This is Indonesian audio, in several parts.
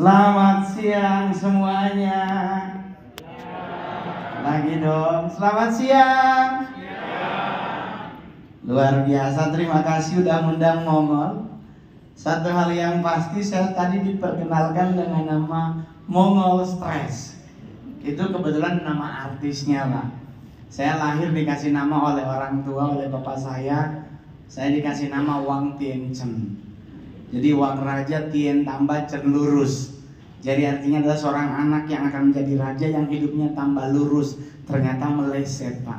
Selamat siang semuanya. Lagi dong. Selamat siang. Luar biasa, terima kasih udah ngundang Mongol. Satu hal yang pasti, saya tadi diperkenalkan dengan nama Mongol Stress. Itu kebetulan nama artisnya lah. Saya lahir dikasih nama oleh orang tua, oleh bapak saya. Saya dikasih nama Wang Tien Chen. Jadi Wang Raja Tien tambah Chen lurus. Jadi artinya adalah seorang anak yang akan menjadi raja yang hidupnya tambah lurus. Ternyata meleset, Pak.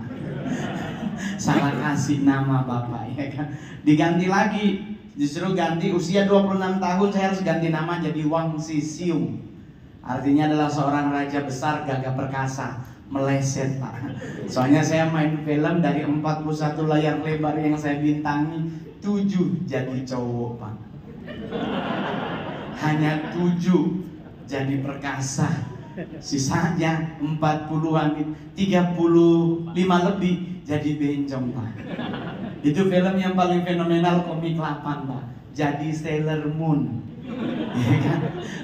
Salah kasih nama bapak, ya kan. Diganti lagi, justru ganti usia 26 tahun saya harus ganti nama jadi Wang Sisiung. Artinya adalah seorang raja besar gagah perkasa. Meleset, Pak. Soalnya saya main film dari 41 layar lebar yang saya bintangi, 7 jadi cowok, Pak. Hanya 7 jadi perkasa. Sisanya 40-an, 35 lebih jadi bencong, Pak. Itu film yang paling fenomenal, komik 8, Pak. Jadi Sailor Moon, ya kan?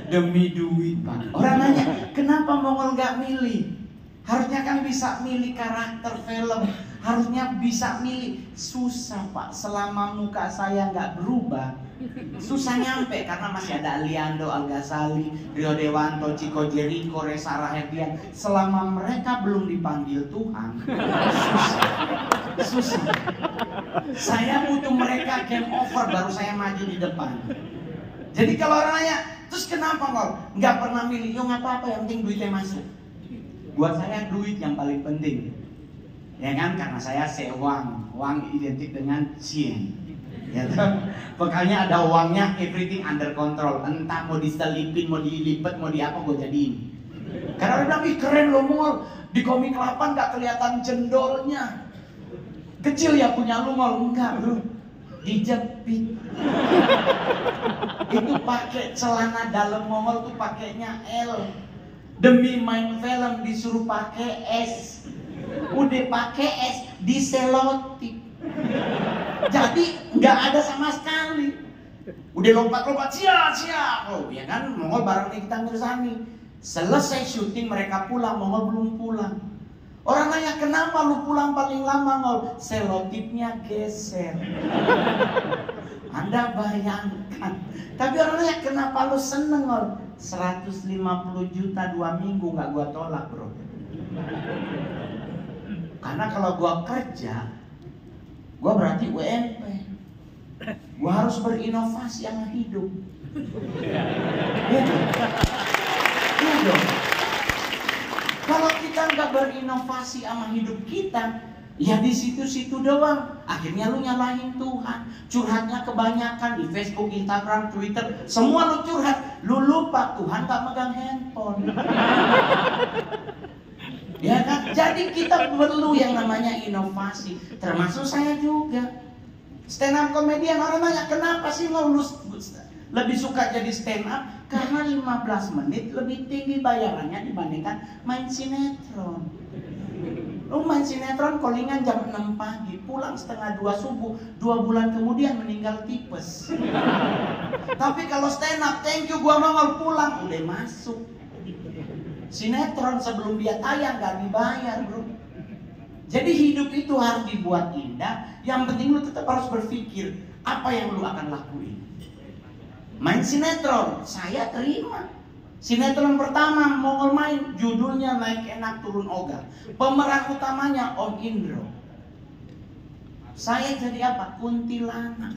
Demi duit, Pak. Orang nanya, kenapa Mongol gak milih? Harusnya kan bisa milih karakter film, harusnya bisa milih. Susah, Pak, selama muka saya nggak berubah, susah nyampe. Karena masih ada Aliando, Al Ghazali, Rio Dewanto, Chico Jericho, Reza Rahardian. Selama mereka belum dipanggil Tuhan, susah. Saya butuh mereka game over baru saya maju di depan. Jadi kalau orang nanya, terus kenapa kok nggak pernah milih? Yo nggak apa-apa, yang penting duitnya masuk. Buat saya duit yang paling penting, ya kan? Karena saya sewang, wang identik dengan cien, ya kan? Pokoknya ada uangnya, everything under control. Entah mau diselipin, mau dilipet, mau di apa, gue jadiin. Karena udah bilang, ih keren loh Mongol, di komik 8 gak kelihatan jendolnya. Kecil ya punya lu Mongol, enggak bro, dijepit. Itu pakai celana dalam Mongol tuh pakainya L. Demi main film disuruh pakai S. Udah pakai S diselotip. Jadi nggak ada sama sekali. Udah lompat-lompat siap. Oh ya kan, Mongol bareng Nikita Mirzani. Selesai syuting mereka pulang, Mongol belum pulang. Orang nanya, kenapa lu pulang paling lama Mongol? Selotipnya geser. Anda bayangkan. Tapi orang nanya, kenapa lu seneng Mongol? 150 juta 2 minggu nggak gua tolak, bro. Karena kalau gua kerja, gua berarti UMP. Gua harus berinovasi sama hidup. Iya dong. Kalau kita nggak berinovasi sama hidup kita, ya di situ-situ doang. Akhirnya lu nyalahin Tuhan. Curhatnya kebanyakan di Facebook, Instagram, Twitter. Semua lu curhat. Lu lupa Tuhan gak megang handphone. Ya kan? Jadi kita perlu yang namanya inovasi. Termasuk saya juga. Stand up komedian, orang nanya, kenapa sih lo lebih suka jadi stand up? Karena 15 menit lebih tinggi bayarannya dibandingkan main sinetron. Lu main sinetron callingan jam 6 pagi, pulang setengah 2 subuh, 2 bulan kemudian meninggal tipes. Tapi kalau stand up, thank you gua mau pulang, udah masuk. Sinetron sebelum dia tayang gak dibayar, bro. Jadi hidup itu harus dibuat indah. Yang penting lu tetap harus berpikir apa yang lu akan lakuin. Main sinetron, saya terima. Sinetron pertama Mongol main, judulnya Naik Enak Turun Ogah. Pemeran utamanya Om Indro. Saya jadi apa? Kuntilanak.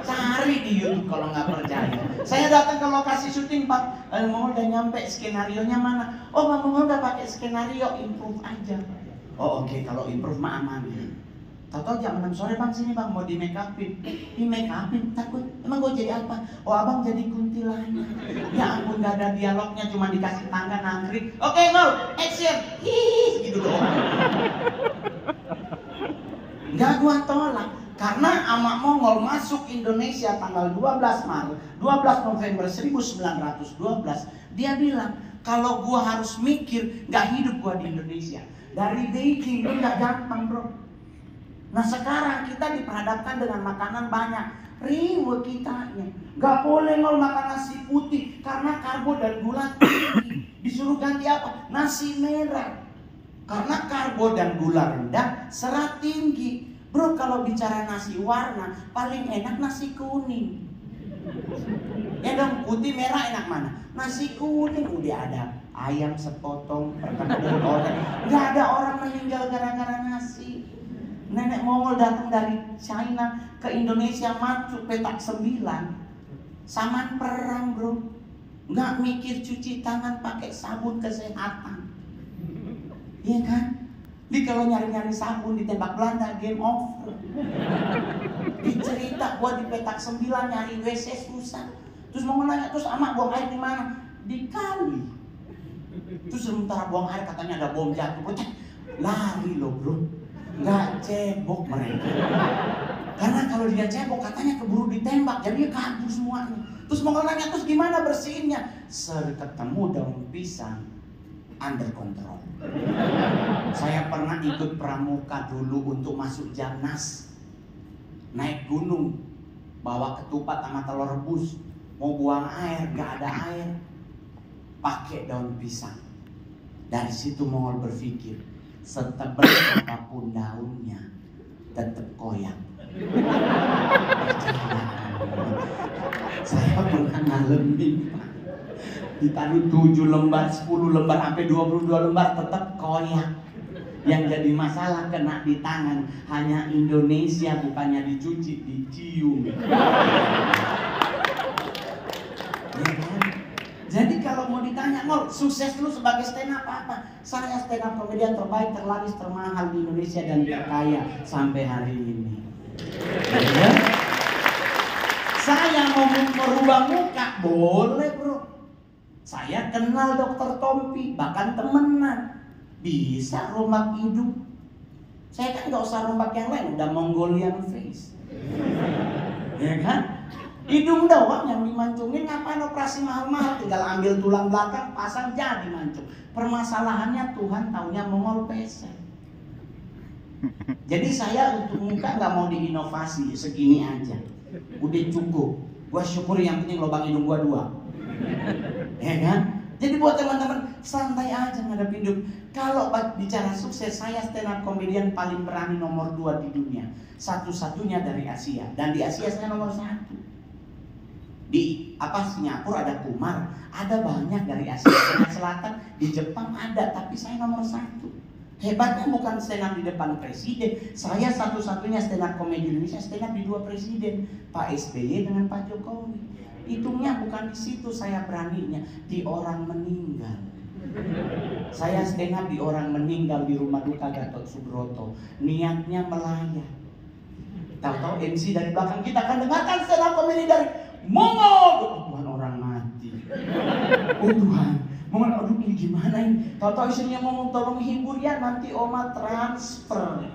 Cari di YouTube kalau nggak percaya. Saya datang ke lokasi syuting, Pak. Mongol udah nyampe, skenarionya mana? Oh, Bang Mongol udah pakai skenario, improve aja. Oh oke, kalau improve mah aman. Tahu-tahu jam 6 sore bang sini bang mau di make upin. Di make upin takut. Emang gue jadi apa? Oh abang jadi kuntilanak. Ya ampun gak ada dialognya, cuma dikasih tangga nangkrik. Oke Mongol, action. Hih, gitu doang. Gak gua tolak. Karena ama Mongol masuk Indonesia tanggal 12 Maret 12 November 1912. Dia bilang, kalau gua harus mikir, gak hidup gua di Indonesia. Dari dating itu gak gampang bro. Nah sekarang kita diperhadapkan dengan makanan banyak. Riwe kitanya. Gak boleh ngol makan nasi putih karena karbo dan gula tinggi. Disuruh ganti apa? Nasi merah. Karena karbo dan gula rendah, serat tinggi. Bro, kalau bicara nasi warna, paling enak nasi kuning. Ya dong, putih merah enak mana? Nasi kuning. Udah ada ayam sepotong, perkedel goreng. Gak ada orang meninggal gara-gara nasi. Nenek Mongol datang dari China ke Indonesia, masuk petak 9. Saman perang bro. Nggak mikir cuci tangan pakai sabun kesehatan. Iya kan? Di kalau nyari-nyari sabun ditembak Belanda, game over. Dicerita gua di petak 9 nyari WC susah. Terus mau nanya, terus amak buang air di mana? Di kali. Terus sementara buang air katanya ada bom jatuh. Bocah lari loh bro. Nggak cebok mereka. Karena kalau dia cebok katanya keburu ditembak, jadi dia kabur semuanya. Terus mau nanya, terus gimana bersihinnya? Ketemu daun pisang, under control. Saya pernah ikut pramuka dulu untuk masuk Jamnas. Naik gunung, bawa ketupat sama telur rebus. Mau buang air, nggak ada air. Pakai daun pisang. Dari situ Mongol berpikir, setebal apapun daunnya tetap koyak. Saya pernah ngalamin ditaruh 7 lembar, 10 lembar, sampai 22 lembar tetap koyak. Yang jadi masalah kena di tangan hanya Indonesia, bukannya dicuci, dicium. Ya kan? Jadi kalau mau ditanya, Ngol, sukses lu sebagai stand up apa? Saya stand up komedian terbaik, terlaris, termahal di Indonesia dan terkaya sampai hari ini. Ya? Saya mau merubah muka, boleh bro. Saya kenal Dokter Tompi, bahkan temenan. Bisa rombak hidung. Saya kan gak usah rombak yang lain, udah Mongolian face. Ya kan? Hidung doang yang dimancungin, ngapain operasi mahal-mahal? Tinggal ambil tulang belakang, pasang jadi mancung. Permasalahannya Tuhan taunya Mongol pesek. Jadi saya untuk muka gak mau diinovasi, segini aja. Udah cukup. Gua syukur yang penting lubang hidung gua 2. Ya kan? Jadi buat teman-teman santai aja ngadep hidup. Kalau bicara sukses, saya stand up comedian paling berani nomor 2 di dunia. Satu-satunya dari Asia. Dan di Asia saya nomor 1. Di Singapura ada Kumar, ada banyak dari Asia Selatan, di Jepang ada, tapi saya nomor 1. Hebatnya bukan stand up di depan presiden, saya satu-satunya stand up komedi Indonesia stand up di 2 presiden, Pak SBY dengan Pak Jokowi. Hitungnya bukan di situ saya beraninya, di orang meninggal. Saya stand up di orang meninggal di rumah duka Gatot Subroto, niatnya melayat. Tahu-tahu MC dari belakang kita akan dengarkan stand up komedi dari Mongol. Oh Tuhan, orang mati. Oh Tuhan, Mongol, aduh ini gimana ini? Tahu-tahu isinya ngomong tolong hibur ya, nanti oma transfer.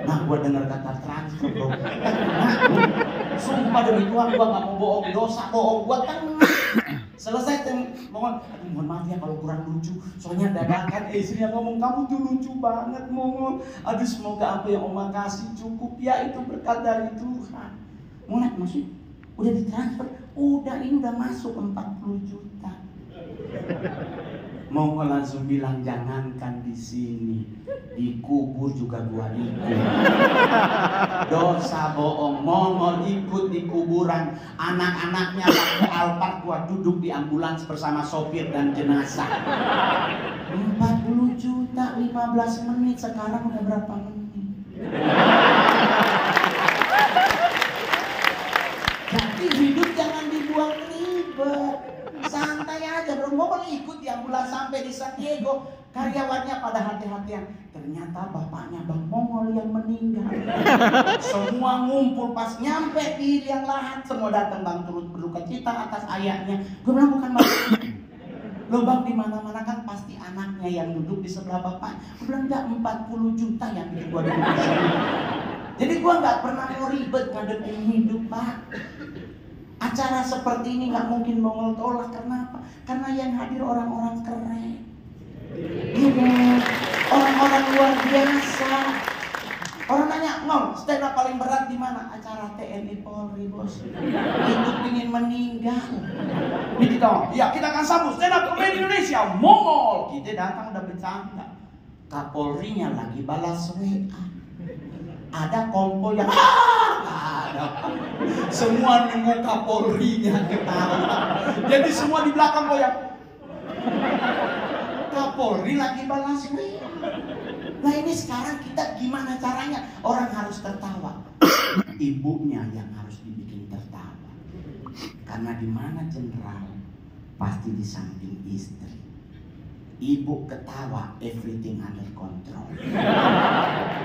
Nah gua dengar kata transfer bro. Sumpah demi Tuhan gua gak mau bohong, dosa bohong gua kan. Selesai Mongol, aduh mohon maaf ya kalau kurang lucu. Soalnya dadakan istrinya ngomong, kamu tuh lucu banget Mongol. Aduh semoga apa yang oma kasih cukup ya, itu berkat dari Tuhan. Mongol maksud udah ditransfer, udah ini udah masuk 40 juta. Mongol langsung bilang jangankan di sini, dikubur juga gua ikut. Dosa bohong, Mongol ikut di kuburan. Anak-anaknya pakai Alphard, gua duduk di ambulans bersama sopir dan jenazah. 40 juta 15 menit, sekarang udah berapa menit? Jadi hidup jangan dibuang ribet. Santai aja bro, Mongol ikut di ambulans sampai di San Diego. Karyawannya pada hati-hatian. Ternyata bapaknya Bang Mongol yang meninggal. Semua ngumpul pas nyampe di liang lahat. Semua datang bang turut berduka cita atas ayahnya. Gue bilang bukan bapak. Lo bang di mana-mana kan pasti anaknya yang duduk di sebelah bapak. Gue bilang enggak, 40 juta yang bikin gue duduk di sini. Jadi gue nggak pernah mau ribet ngadepin hidup pak. Acara seperti ini nggak mungkin Mongol tolak. Kenapa? Karena yang hadir orang-orang keren. Iya, orang-orang luar biasa. Orang nanya, Ngol, stand up paling berat di mana? Acara TNI Polri, bos. Itu ingin meninggal. Ini kita, ya kita akan sambut stand up comedy Indonesia, Mongol. Kita datang udah bercanda. Kapolrinya lagi balas WA. Ada kompol yang ada. Semua nunggu Kapolrinya ketawa. Jadi semua di belakang goyang. Kapolri lagi balas WA. Nah ini sekarang kita gimana caranya? Orang harus tertawa. Ibunya yang harus dibikin tertawa. Karena di mana jenderal pasti di samping istri. Ibu ketawa, everything under control.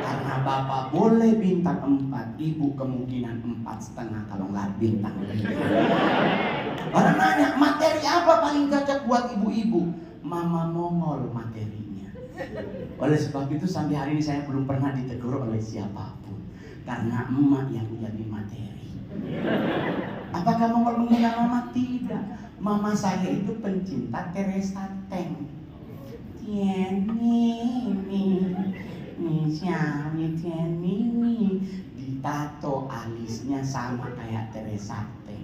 Karena bapak boleh bintang 4, ibu kemungkinan 4,5 kalau nggak bintang 5. Orang nanya, materi apa paling cocok buat ibu-ibu? Mama Mongol materinya. Oleh sebab itu sampai hari ini saya belum pernah ditegur oleh siapapun. Karena emak yang menjadi materi. Apakah Mongol mengenal mama? Tidak. Mama saya itu pencinta Teresa Teng. Ditato alisnya sama kayak Teresa Teng.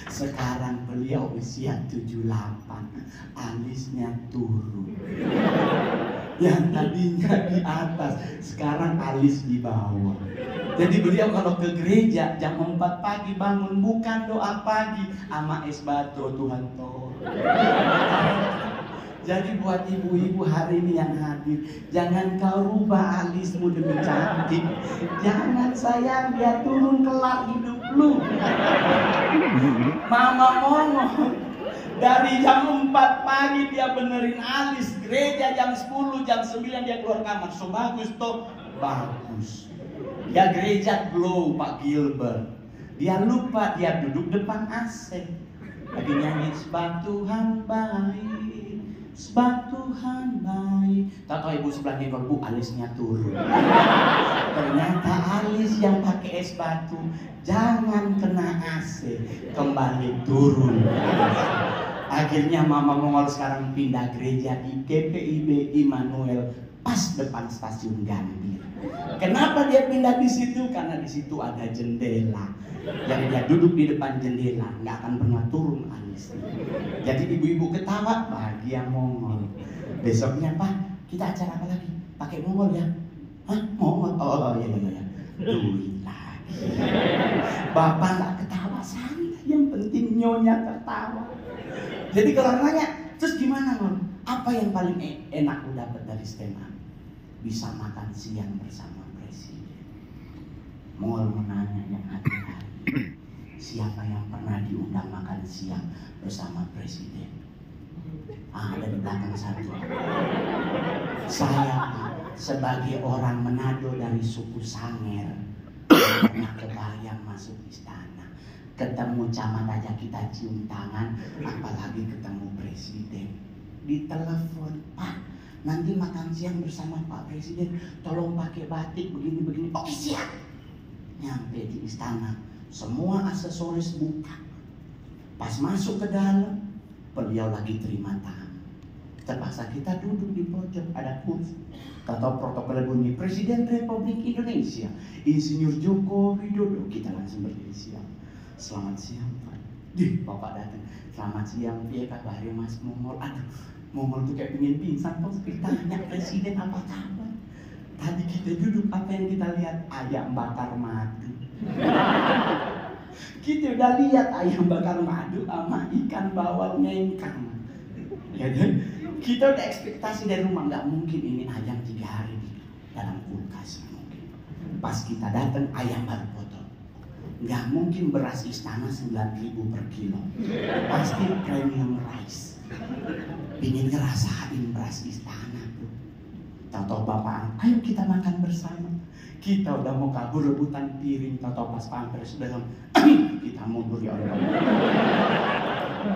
Sekarang beliau usia 78, alisnya turun. Yang tadinya di atas, sekarang alis di bawah. Jadi beliau kalau ke gereja jam 4 pagi bangun, bukan doa pagi ama es batu Tuhan toh. Jadi buat ibu-ibu hari ini yang hadir, jangan kau rubah alismu demi cantik. Jangan sayang, dia turun kelar hidup lu. Mama Mongol dari jam 4 pagi dia benerin alis, gereja jam 10, jam 9 dia keluar kamar. So bagus toh? Bagus. Dia gereja glow Pak Gilbert. Dia lupa dia duduk depan AC. Lagi nyanyi sebab Tuhan baik, sebab Tuhan baik. Tahu ibu sebelahnya kalau bu alisnya turun. Ternyata alis yang pakai es batu jangan kena AC, kembali turun. Akhirnya Mama Mongol sekarang pindah gereja di GPIB Immanuel pas depan stasiun Gambir. Kenapa dia pindah di situ? Karena di situ ada jendela. Jadi dia duduk di depan jendela, nggak akan pernah turun alisnya. Jadi ibu-ibu ketawa, bahagia Mongol. Besoknya Pak, kita acara apa lagi? Pakai Mongol ya? Hah? Mongol? Oh iya. Duit lagi. Bapak nggak ketawa, santai. Yang penting nyonya tertawa. Jadi kalau nanya, terus gimana Mon? Apa yang paling enak lu dapat dari stand up? Bisa makan siang bersama presiden. Mongol menanya yang hati-hati. Siapa yang pernah diundang makan siang bersama presiden? Ada di belakang satu. Saya sebagai orang Manado dari suku Sanger, pernah kebayang masuk istana. Ketemu camat aja kita cium tangan, apalagi ketemu presiden. Ditelepon, Pak, nanti makan siang bersama Pak Presiden, tolong pakai batik begini-begini. Oke siap. Nyampe di istana, semua aksesoris buka. Pas masuk ke dalam, beliau lagi terima tamu. Terpaksa kita duduk di pojok, ada kursi. Tahu protokol bunyi Presiden Republik Indonesia Insinyur Joko Widodo. Kita langsung berdiri siap. Selamat siang Pak. Bapak datang. Selamat siang, dia kabarnya Mas Mongol. Aduh, Mongol tuh kayak pengen pingsan. Kok tanya presiden apa kabar? Tadi kita duduk, apa yang kita lihat? Ayam bakar madu. Kita udah lihat ayam bakar madu sama ikan bawal ngengkang. Ya kan? Kita udah ekspektasi dari rumah, nggak mungkin ini ayam 3 hari di dalam kulkas, mungkin. Pas kita datang ayam baru potong. Nggak mungkin beras istana 9.000 per kilo. Pasti premium rice. Pingin ngerasain beras istana tuh. Tahu-tahu bapak, ayo kita makan bersama. Kita udah mau kabur rebutan piring, tahu-tahu pas pampres sudah kita mundur ya Allah.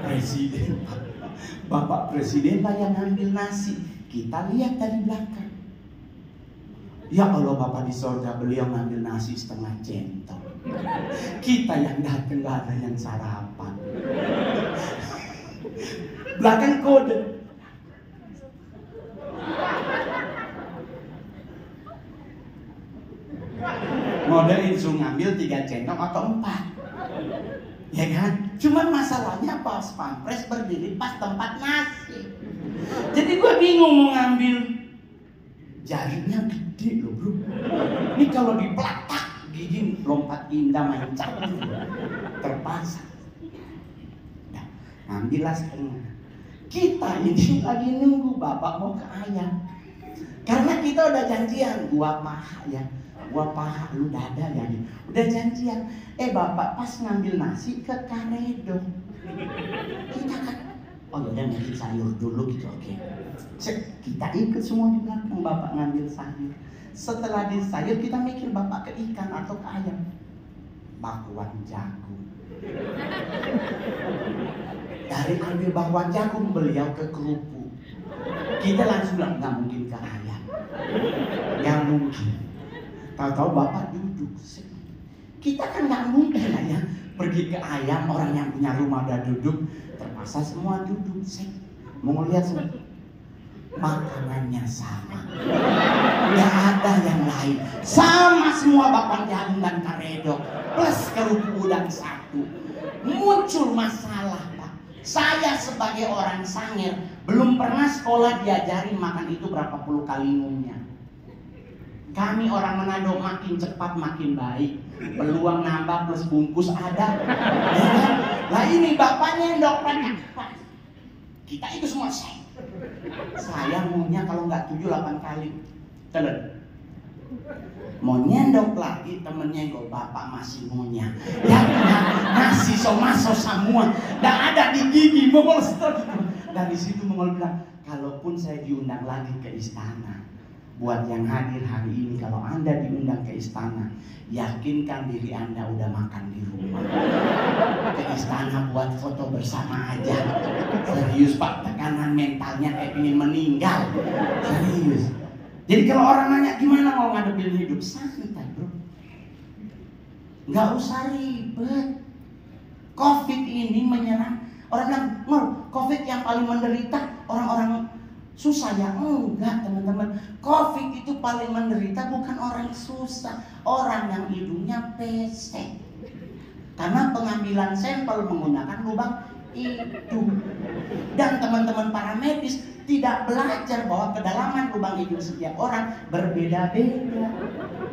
Presiden, Bapak Presiden lah yang ngambil nasi. Kita lihat dari belakang. Ya Allah, Bapak di sorga, beliau ngambil nasi setengah centong. Kita yang datang gak ada yang sarapan. Belakang kode. Ngode itu ngambil 3 sendok atau 4. Ya kan? Cuman masalahnya pas pampres berdiri pas tempat nasi. Jadi gue bingung mau ngambil. Jarinya gede loh bro. Ini kalau dipelatak gigi lompat indah main catur. Terpaksa. Nah, ngambillah setengah. Kita ini lagi nunggu bapak mau ke ayam. Karena kita udah janjian, gua paha ya. Gua paha lu dada ya. Udah janjian. Bapak pas ngambil nasi ke Karedo. Kita kan, oh yaudah ngambil sayur dulu gitu, oke. Kita ikut semua di belakang bapak ngambil sayur. Setelah di sayur kita mikir bapak ke ikan atau ke ayam. Bakwan jagung. Dari ambil bakwan jagung beliau ke kerupuk. Kita langsung bilang nggak mungkin ke ayam. Nggak mungkin. Tahu-tahu bapak duduk. Kita kan nggak mungkin lah ya pergi ke ayam, orang yang punya rumah udah duduk, terpaksa semua duduk. Mau lihat semua makanannya sama, nggak ada yang lain, sama semua bakwan jagung dan karedok plus kerupuk udang 1. Muncul masalah Pak. Saya sebagai orang Sangir belum pernah sekolah diajari makan itu berapa puluh kali ngumnya. Kami orang Manado makin cepat makin baik. Peluang nambah plus bungkus ada. Ya kan? Lah ini bapaknya endoknya pas. Kita itu semua saya maunya kalau nggak 7-8 kali. Terus mau nyendok lagi temennya gue bapak masih maunya. Ya nasi somaso semua. Nggak ada di gigi Mongol setelah gitu. Dari situ Mongol bilang, kalaupun saya diundang lagi ke istana, buat yang hadir hari ini, kalau Anda diundang ke istana, yakinkan diri Anda udah makan di rumah. Ke istana buat foto bersama aja. Serius Pak, tekanan mentalnya kayak ingin meninggal. Serius. Jadi kalau orang nanya gimana mau ngadepin hidup, santai bro. Nggak usah ribet. Covid ini menyerang. Orang bilang, Covid yang paling menderita orang-orang susah ya? Enggak teman-teman. Covid itu paling menderita bukan orang susah, orang yang hidungnya pesek. Karena pengambilan sampel menggunakan lubang hidung. Dan teman-teman para medis tidak belajar bahwa kedalaman lubang hidung setiap orang berbeda-beda.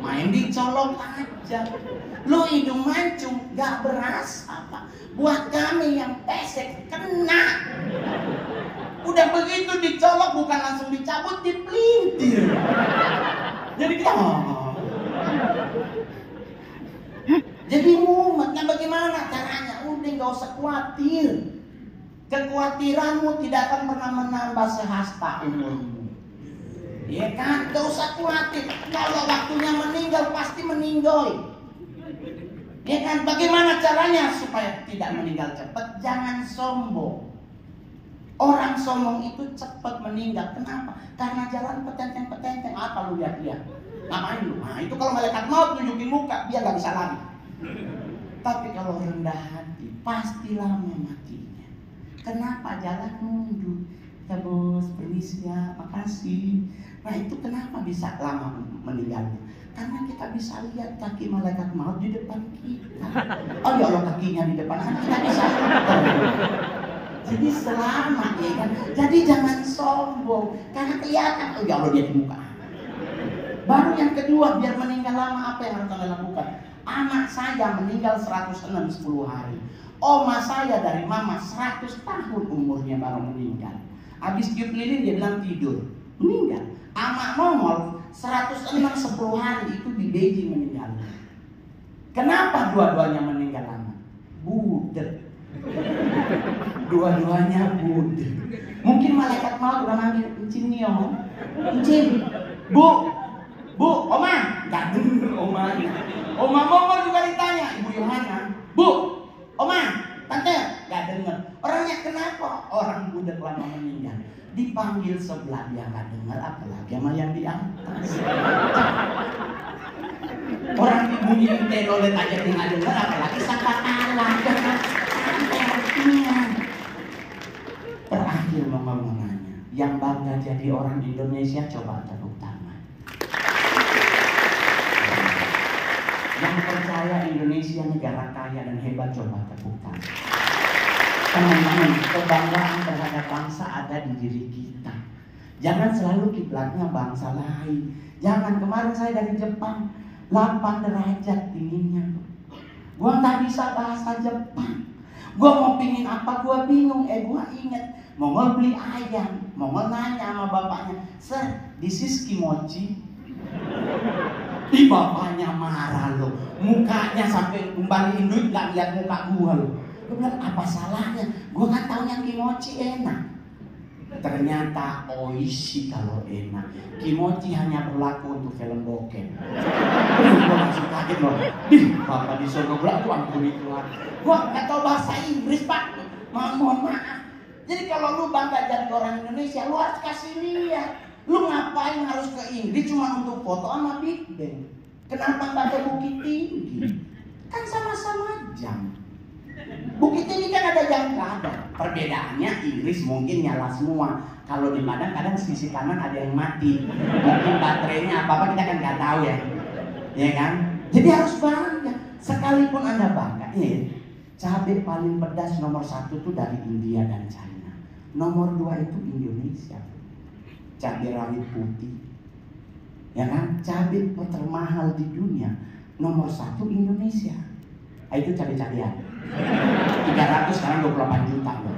Main dicolok aja. Lu hidung mancung gak berasa Pak. Buat kami yang pesek kena. Udah begitu dicolok bukan langsung dicabut, dipelintir. Jadi kita jadi mumet. Nah bagaimana caranya? Udah gak usah khawatir. Kekhawatiranmu tidak akan pernah menambah sehasta umurmu. Ya kan? Gak usah khawatir. Kalau waktunya meninggal pasti meninggoy. Ya kan? Bagaimana caranya supaya tidak meninggal cepat? Jangan sombong. Orang sombong itu cepat meninggal. Kenapa? Karena jalan petenteng-petenteng. Apa lu lihat dia? Ngapain lu? Nah itu kalau malaikat maut tunjukin muka, dia gak bisa lari. Tapi kalau rendah hati, pasti lama matinya. Kenapa? Jalan mundur. Ya bos, permisi ya, makasih. Nah itu kenapa bisa lama meninggalnya? Karena kita bisa lihat kaki malaikat maut di depan kita. Oh ya Allah, kakinya di depan kan kita bisa lihat. Jadi selamat ya kan. Jadi jangan sombong. Karena kelihatan, oh ya Allah dia di muka. Baru yang kedua, biar meninggal lama apa yang harus kalian lakukan? Anak saya meninggal 106 10 hari. Oma saya dari mama 100 tahun umurnya baru meninggal. Habis tiup lilin dia bilang tidur, meninggal. Amak Mongol 106 10 hari itu di Beijing meninggal. Kenapa dua-duanya meninggal lama? Budek. Dua-duanya budek. Mungkin malaikat maut udah manggil, "Encing nih om, encing, bu, oma." Gak denger omanya. Oma Mongol juga ditanya, Ibu Yohana, "Bu, oma, tante." Gak denger. Orangnya kenapa? Orang budek lama meninggal. Dipanggil sebelah dia gak denger, apalagi sama yang di atas. Orang dibunyiin telolet aja dia gak denger, apalagi sangka kalah. Terakhir ngomongannya, yang bangga jadi orang Indonesia coba tepuk tangan. Yang percaya Indonesia negara kaya dan hebat coba tepuk tangan. Teman-teman, kebanggaan terhadap bangsa ada di diri kita. Jangan selalu kiblatnya bangsa lain. Jangan, kemarin saya dari Jepang, 8 derajat dinginnya. Gua nggak bisa bahasa Jepang. Gua mau pingin apa, gua bingung. Gua inget, Mongol beli ayam. Mongol nanya sama bapaknya, "Sir, this is kimochi." Ih, bapaknya marah loh. Mukanya sampai kembaliin duit, gak lihat muka gua loh. Gua bilang, apa salahnya? Gua kan taunya kimochi enak. Ternyata oishi kalau enak. Kimochi hanya berlaku untuk film bokep. Gua langsung kaget loh. Bapak di sono gua ampuni Tuhan. Gua nggak tahu bahasa Inggris, Pak. Mohon maaf. Jadi kalau lu bangga jadi orang Indonesia, lu harus kasih lihat. Lu ngapain harus ke Inggris cuma untuk foto sama Big Bang? Kenapa nggak ada Bukit Tinggi? Kan sama-sama jam. Bukit Tinggi kan ada jam kadang. Perbedaannya Inggris mungkin nyala semua. Kalau di Padang kadang sisi kanan ada yang mati. Mungkin baterainya apa-apa kita kan nggak tahu ya. Ya kan? Jadi harus bangga. Sekalipun Anda bangga, cabai paling pedas nomor 1 tuh dari India dan China. Nomor 2 itu Indonesia. Cabai rawit putih. Ya kan? Cabai termahal di dunia nomor 1 Indonesia. Itu cabai-cabean. 300 sekarang 28 juta loh.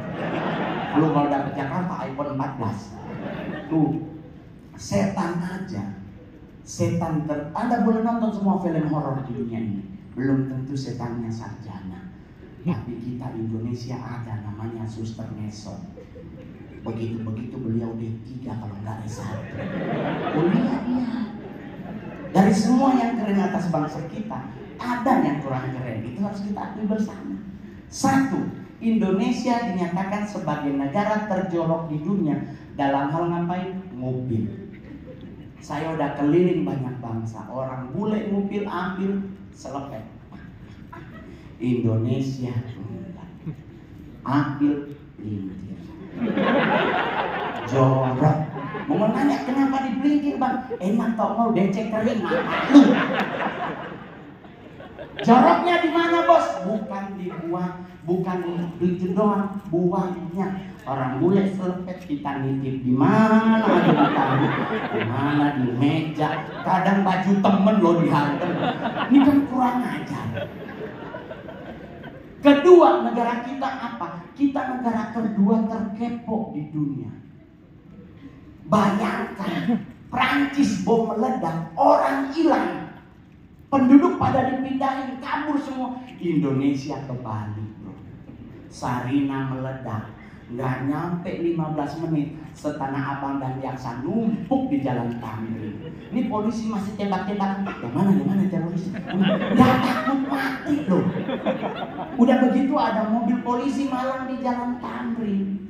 Lu kalau dapet Jakarta iPhone 14. Tuh, setan aja. Anda boleh nonton semua film horor di dunia ini. Belum tentu setannya sarjana. Tapi kita Indonesia ada namanya Suster Ngesot. Begitu-begitu beliau D3 kalau nggak S1. Kuliah dia. Dari semua yang keren atas bangsa kita, ada yang kurang keren. Itu harus kita akui bersama. 1. Indonesia dinyatakan sebagai negara terjorok di dunia dalam hal ngapain? Mobil. Saya udah keliling banyak bangsa. Orang bule mobil ambil selepet. Indonesia ambil pelintir. Jorok. Mau nanya kenapa dipelintir, Bang? Enak tau mau becek kering malu. Joroknya di mana, Bos? Bukan dibuang, bukan untuk doang, buangnya. Orang bule selepet kita nitip di mana aja ditaruh, di mana di meja. Kadang baju temen lo dihantam. Ini kan kurang ajar. Kedua, negara kita apa? Kita negara kedua terkepo di dunia. Bayangkan, Prancis bom meledak, orang hilang. Penduduk pada dipindahin, kabur semua. Indonesia kebalik, bro. Sarina meledak, nggak nyampe 15 menit, Setanah Abang dan Yaksa numpuk di Jalan Tamrin. Ini polisi masih tembak-tembakan. Yang mana teroris? Nggak takut mati loh. Udah begitu ada mobil polisi malang di Jalan Tamrin.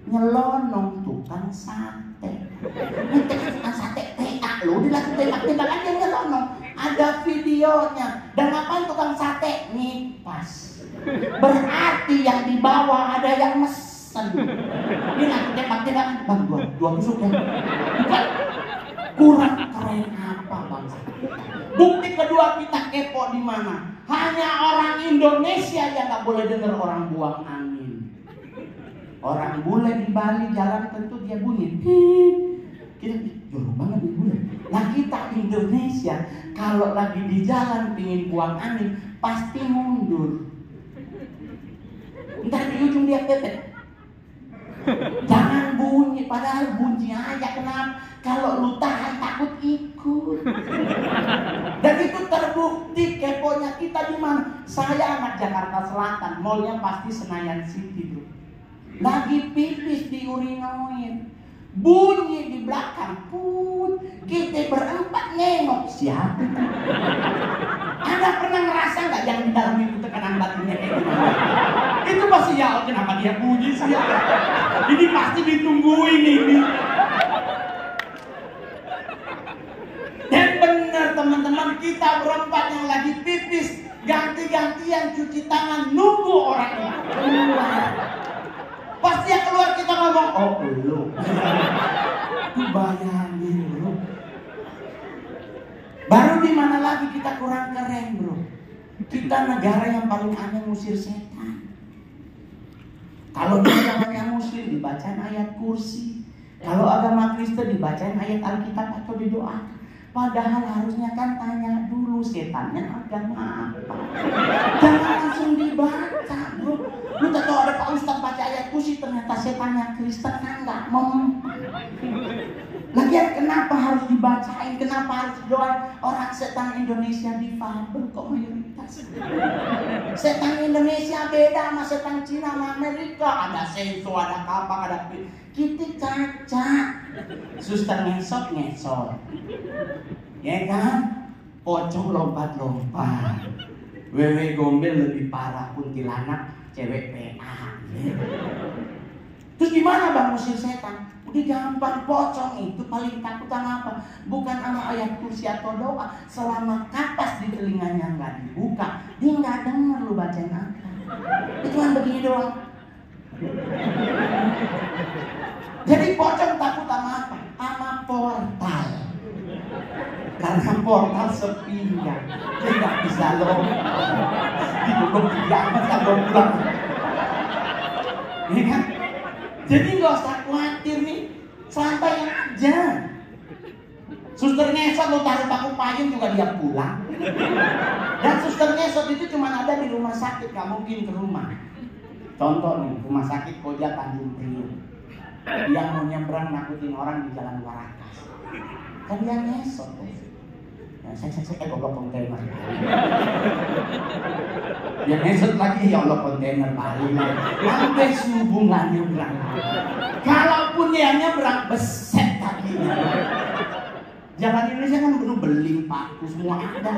Nyelonong tukang sate. Ini tukang sate TA loh, dilakukan tembak-tembak aja nyelonong. Ada videonya. Dan ngapain tukang sate? Ngipas. Berarti yang di bawah ada yang mesen. Ini laku tembak-tembakan. Bang, dua tusuk ya. Bukan. Kurang keren apa bangsa kita? Bukti kedua kita kepo di mana? Hanya orang Indonesia yang nggak boleh dengar orang buang angin. Orang bule di Bali jalan tentu dia bunyi. Kita jorok banget nih bule. Nah kita Indonesia kalau lagi di jalan pingin buang angin pasti mundur. Ntar di ujung dia pepet. Jangan bunyi, padahal bunyi aja. Kenapa? Kalau lu tahan takut ikut. Dan itu terbukti keponya kita di mana? Saya anak Jakarta Selatan, mallnya pasti Senayan City bro. Lagi pipis di urinoir, bunyi di belakang, put. Kita berempat nengok, siapa? Anda pernah ngerasa nggak yang di dalam itu tekanan batinnya kayak gimana? Itu pasti ya, kenapa dia bunyi sih ya? Ini pasti ditungguin ini. Dan benar teman-teman, kita berempat yang lagi pipis ganti-gantian cuci tangan nunggu orang keluar. Pas dia keluar kita ngomong, oh belum. Bayangin bro. Baru di mana lagi kita kurang keren, bro? Kita negara yang paling aneh ngusir setan. Kalau di agamanya Muslim dibacain ayat kursi, kalau agama Kristen dibacain ayat Alkitab atau didoakan. Padahal harusnya kan tanya dulu setannya agama apa. Jangan langsung dibaca, bro. Lu tak tahu ada Pak Ustadz baca ayat kursi ternyata setannya Kristen kan nggak mempan. Lagian kenapa harus dibacain? Kenapa harus doain? Orang setan Indonesia difabel kok mayoritas. Setan Indonesia beda sama setan Cina sama Amerika. Ada senso, ada kapak, ada kita cacat. Suster ngesot. Ya kan? Pocong lompat-lompat. Wewe gombel lebih parah, kuntilanak, cewek PA. Terus gimana bang musir setan? Udah gampang, pocong itu paling takut sama apa? Bukan sama ayat kursi atau doa. Selama kapas di telinganya nggak dibuka, dia nggak dengar lu bacain apa. Itu cuma begini doang. Jadi pocong takut sama apa? Sama portal. Karena portal sepinggang, dia nggak bisa lompat. Ditutup tidak bisa pulang. Ini kan? Jadi nggak usah khawatir nih, santai aja. Suster ngesot lu taruh paku payung juga dia pulang. Dan suster ngesot itu cuma ada di rumah sakit, nggak mungkin ke rumah. Contoh nih, rumah sakit Koja Tanjung Priok. Dia mau nyebrang nakutin orang di Jalan Warakas. Kan dia ngesot. Saya goblok kontainer. Dia ngesot lagi, ya Allah kontainer balik. Sampai subuh nggak nyebrang. Kalaupun dia nyebrang, beset kakinya. Jalan Indonesia kan penuh beling, paku, semua ada.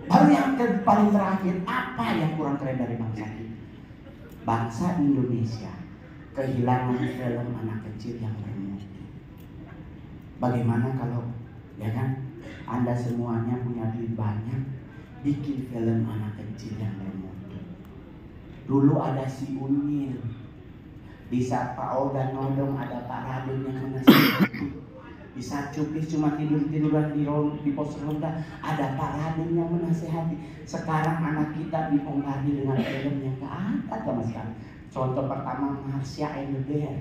Baru yang paling terakhir, apa yang kurang keren dari bangsa kita? Bangsa Indonesia kehilangan film anak kecil yang bermutu. Bagaimana kalau, ya kan, Anda semuanya punya duit banyak, bikin film anak kecil yang bermutu. Dulu ada si Unyil, di saat Pak Oda nodong ada Pak Raden yang menasihati. Di saat Cupis cuma tidur-tiduran di pos ronda, ada Pak Raden yang menasihati. Sekarang anak kita dibongkari dengan film yang gak ada sama sekali. Contoh pertama, Marsha and the Bear.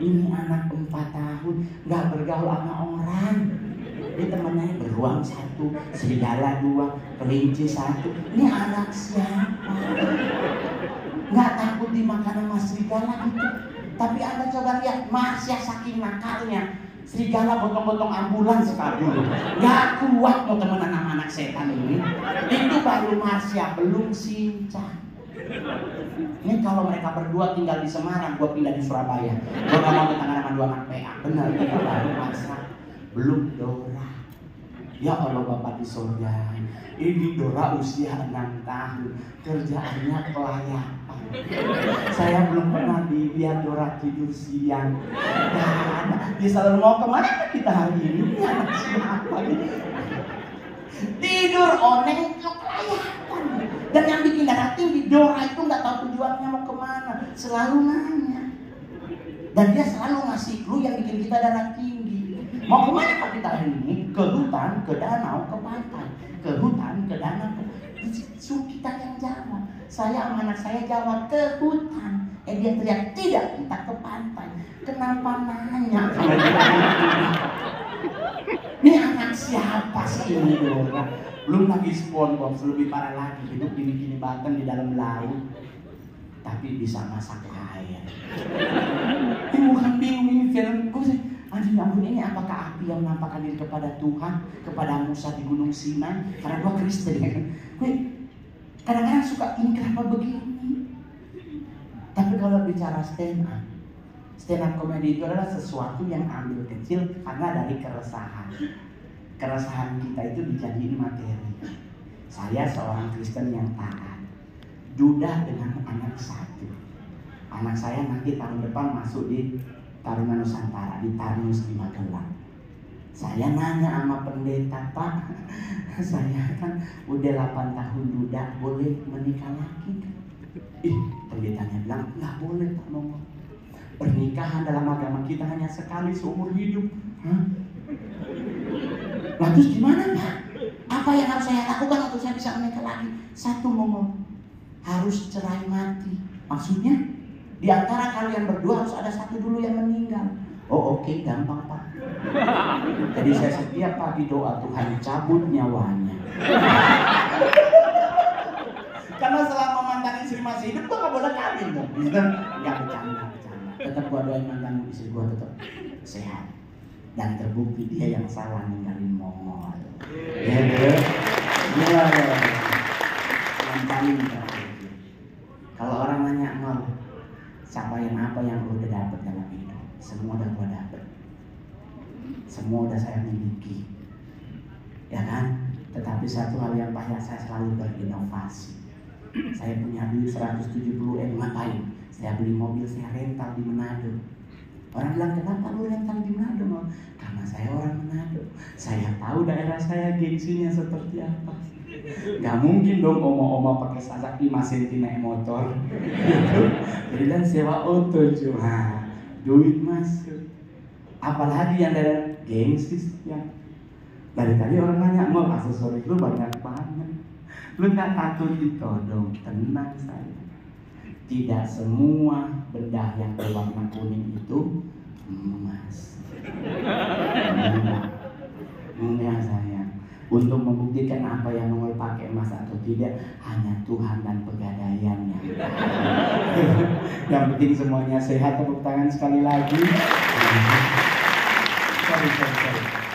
Ini anak 4 tahun, gak bergaul sama orang. Ini temennya beruang 1, serigala 2, kelinci 1. Ini anak siapa? Gak takut dimakan sama serigala gitu. Tapi Anda coba lihat, Marsha saking nakalnya, serigala botong-botong ambulans sekali. Gak kuat mau temenan sama anak setan ini. Itu baru Marsha, belum Sinchan. Ini kalau mereka berdua tinggal di Semarang, gue pindah di Surabaya. Gue gak mau tetangga sama 2 anak PA. Bener, itu baru Marsha. Belum Dora. Ya Allah Bapak di surga, ini Dora usia 6 tahun, kerjaannya pelayapan. Saya belum pernah dilihat Dora tidur siang. Dia selalu mau kemana kita hari ini? Anak siapa gitu? Tidur oneng ke pelayapan. Dan yang bikin darah tinggi, Dora itu nggak tahu tujuannya mau kemana, selalu nanya. Dan dia selalu ngasih clue yang bikin kita darah tinggi. Mau kemana Pak kita hari ini? Ke hutan, ke danau, ke pantai. Ke hutan, ke danau, ke... Suruh kita yang jawab. Saya sama anak saya jawab ke hutan. Dia teriak, tidak, kita ke pantai. Kenapa nanya? Ini anak siapa sih ini Dora? Belum lagi SpongeBob, lebih parah lagi. Hidup di Bikini Bottom di dalam laut, tapi bisa masak air. Ini bukan bingung ini film. Anjing ampun, ini apakah api yang menampakkan diri kepada Tuhan, kepada Musa di Gunung Sinai? Karena gua Kristen kan. Gue kadang-kadang suka ini kenapa begini. Tapi kalau bicara stand up comedy itu adalah sesuatu yang ambil kecil karena dari keresahan. Keresahan kita itu dijadiin materi. Saya seorang Kristen yang taat, duda dengan anak 1. Anak saya nanti tahun depan masuk di Taruna Nusantara, di Tarnus di Magelang. Saya nanya sama pendeta, Pak, saya kan udah 8 tahun duda, boleh menikah lagi kan? Pendetanya bilang, nggak boleh Pak Mongo. Pernikahan dalam agama kita hanya sekali seumur hidup. Lah terus gimana Pak? Apa yang harus saya lakukan untuk saya bisa menikah lagi? Satu Mongol, harus cerai mati. Maksudnya di antara kalian berdua harus ada satu dulu yang meninggal. Oh oke, gampang Pak. Jadi saya setiap pagi doa Tuhan cabut nyawanya. Karena selama mantan istri masih hidup gua gak boleh kawin dong. Gak bercanda. Tetap gua doain mantan istri gua tetap sehat. Dan terbukti dia yang salah ninggalin Mongol. Ya deh. Yang paling terakhir. Kalau orang nanya Mol, capaian apa yang lo udah dapet dalam hidup? Semua udah gua dapet. Semua udah saya miliki. Ya kan? Tetapi satu hal yang pahit, saya selalu berinovasi. Saya punya duit 170M, ngapain? Saya beli mobil, saya rental di Manado. Orang bilang, kenapa lu rental di Manado? Karena saya orang Manado. Saya tahu daerah saya gengsinya seperti apa. Gak mungkin dong oma-oma pakai Sasak 5 cm naik motor. Jadi kan sewa auto cuma duit masuk. Apalagi yang dari gengsi yang dari tadi orang nanya, mau aksesoris lu banyak banget. Lu gak takut ditodong? Tenang saya. Tidak semua benda yang berwarna kuning itu emas. Enggak sayang. Untuk membuktikan apa yang mau pakai emas atau tidak, hanya Tuhan dan pegadaiannya. Yang penting semuanya sehat. Tepuk tangan sekali lagi. Sorry.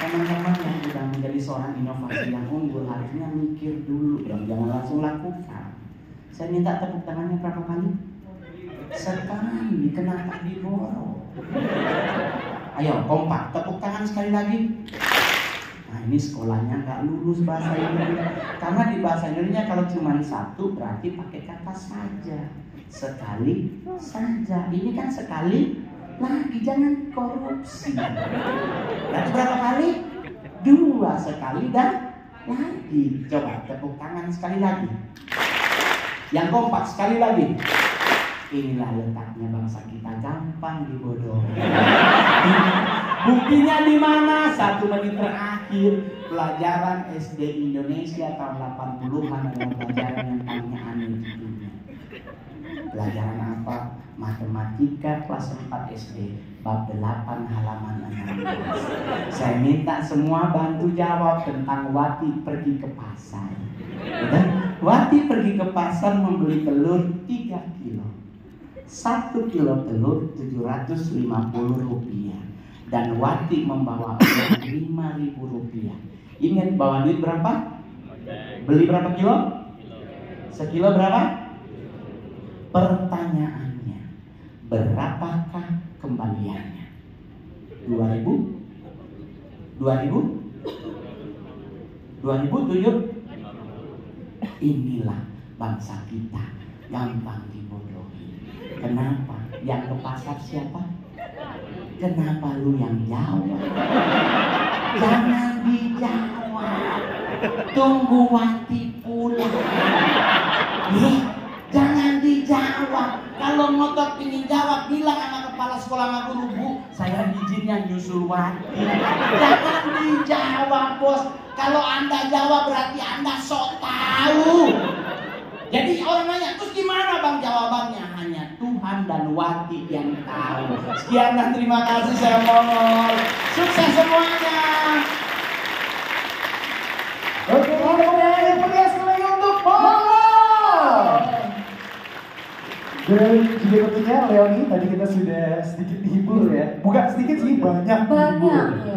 Teman-teman yang sudah menjadi seorang inovasi yang unggul harusnya mikir dulu dong, jangan langsung lakukan. Saya minta tepuk tangannya berapa kali? Sekali, kenapa diborong? Ayo kompak, tepuk tangan sekali lagi. Nah ini sekolahnya nggak lulus bahasa Indonesia. Karena di bahasa Indonesia kalau cuma satu berarti pakai kata saja. Sekali saja. Ini kan sekali lagi, jangan korupsi. Berarti berapa kali? 2 sekali dan lagi. Coba tepuk tangan sekali lagi. Yang kompak sekali lagi. Inilah letaknya bangsa kita, gampang dibodohi. Buktinya di mana? 1 menit terakhir pelajaran SD Indonesia tahun 80-an adalah pelajaran yang paling aneh di dunia. Pelajaran apa? Matematika kelas 4 SD bab 8 halaman 16. Saya minta semua bantu jawab tentang Wati pergi ke pasar. Dan Wati pergi ke pasar membeli telur 3 kilo. 1 kilo telur 750 rupiah. Dan Wati membawa uang 5.000 rupiah. Ingat bawa duit berapa? Beli berapa kilo? Sekilo berapa? Pertanyaannya, berapakah kembaliannya? 2.000? 2.007? Inilah bangsa kita, gampang dibodohi. Kenapa? Yang ke pasar siapa? Kenapa lu yang jawab? Jangan dijawab. Tunggu Wati pulang. Jangan dijawab. Kalau ngotot ingin jawab, bilang sama kepala sekolah sama guru, Bu, saya izinnya nyusul Wati. Jangan dijawab, bos. Kalau Anda jawab berarti Anda sok tahu. Jadi orang nanya, terus gimana bang jawabannya? Hanya Tuhan dan Wati yang tahu. Sekian dan terima kasih, saya Mongol. Sukses semuanya. Oke, kemudian berikan sekali untuk Mongol. Dan juga tentunya Leoni, tadi kita sudah sedikit dihibur ya. Bukan sedikit sih, banyak dihibur.